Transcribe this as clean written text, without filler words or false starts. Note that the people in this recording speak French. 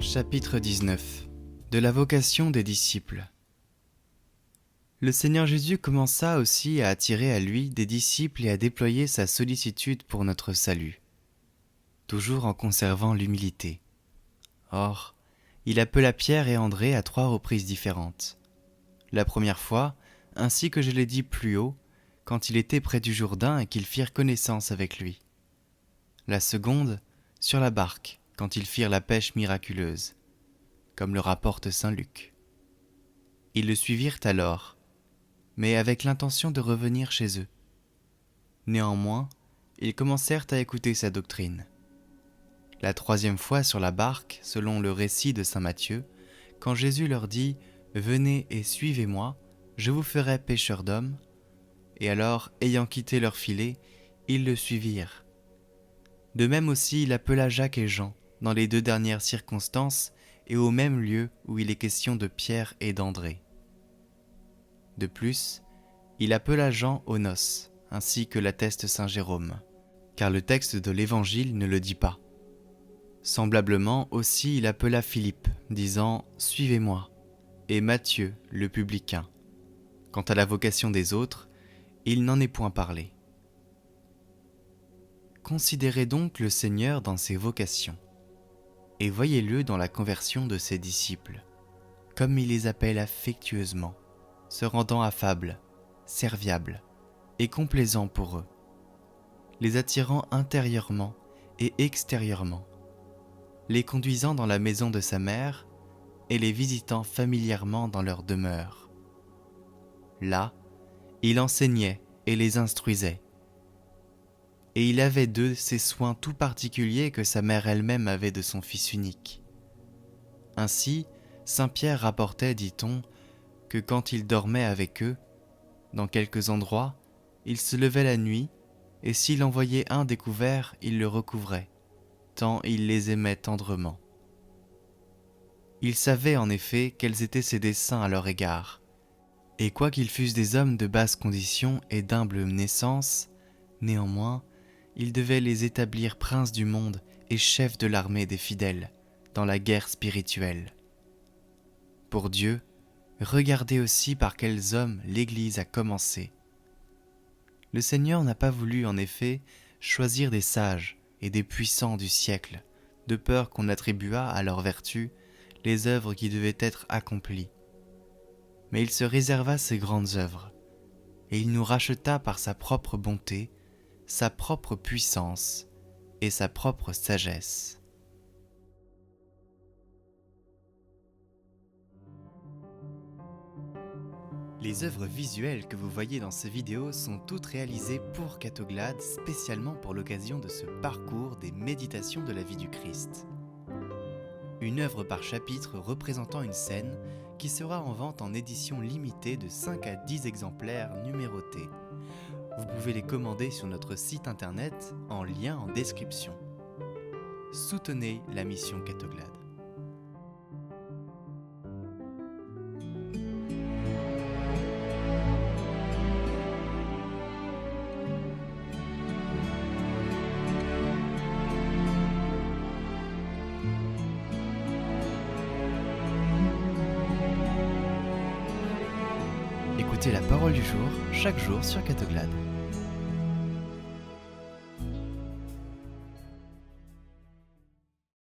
Chapitre 19 de la vocation des disciples. Le Seigneur Jésus commença aussi à attirer à lui des disciples et à déployer sa sollicitude pour notre salut, toujours en conservant l'humilité. Or, il appela Pierre et André à 3 reprises différentes. La première fois, ainsi que je l'ai dit plus haut, quand il était près du Jourdain et qu'ils firent connaissance avec lui. La seconde, sur la barque, quand ils firent la pêche miraculeuse, comme le rapporte saint Luc. Ils le suivirent alors, mais avec l'intention de revenir chez eux. Néanmoins, ils commencèrent à écouter sa doctrine. La troisième fois sur la barque, selon le récit de saint Matthieu, quand Jésus leur dit « Venez et suivez-moi, je vous ferai pêcheurs d'hommes », et alors, ayant quitté leur filet, ils le suivirent. De même aussi, il appela Jacques et Jean, dans les 2 dernières circonstances, et au même lieu où il est question de Pierre et d'André. De plus, il appela Jean aux noces, ainsi que l'atteste saint Jérôme, car le texte de l'Évangile ne le dit pas. Semblablement aussi il appela Philippe, disant « Suivez-moi », et Matthieu, le publicain. Quant à la vocation des autres, il n'en est point parlé. Considérez donc le Seigneur dans ses vocations, et voyez-le dans la conversion de ses disciples, comme il les appelle affectueusement, se rendant affables, serviables et complaisants pour eux, les attirant intérieurement et extérieurement, les conduisant dans la maison de sa mère et les visitant familièrement dans leur demeure. Là, il enseignait et les instruisait, et il avait d'eux ces soins tout particuliers que sa mère elle-même avait de son fils unique. Ainsi, saint Pierre rapportait, dit-on, que quand il dormait avec eux, dans quelques endroits, il se levait la nuit, et s'il en voyait un découvert, il le recouvrait, tant il les aimait tendrement. Il savait en effet quels étaient ses desseins à leur égard, et quoiqu'ils fussent des hommes de basse condition et d'humble naissance, néanmoins, il devait les établir princes du monde et chefs de l'armée des fidèles, dans la guerre spirituelle. Pour Dieu, regardez aussi par quels hommes l'Église a commencé. Le Seigneur n'a pas voulu, en effet, choisir des sages et des puissants du siècle, de peur qu'on attribuât à leur vertu les œuvres qui devaient être accomplies. Mais il se réserva ces grandes œuvres, et il nous racheta par sa propre bonté, sa propre puissance et sa propre sagesse. Les œuvres visuelles que vous voyez dans ces vidéos sont toutes réalisées pour Catoglade, spécialement pour l'occasion de ce parcours des méditations de la vie du Christ. Une œuvre par chapitre représentant une scène qui sera en vente en édition limitée de 5 à 10 exemplaires numérotés. Vous pouvez les commander sur notre site internet en lien en description. Soutenez la mission Catoglade. Écoutez la parole du jour, chaque jour sur Catoglade.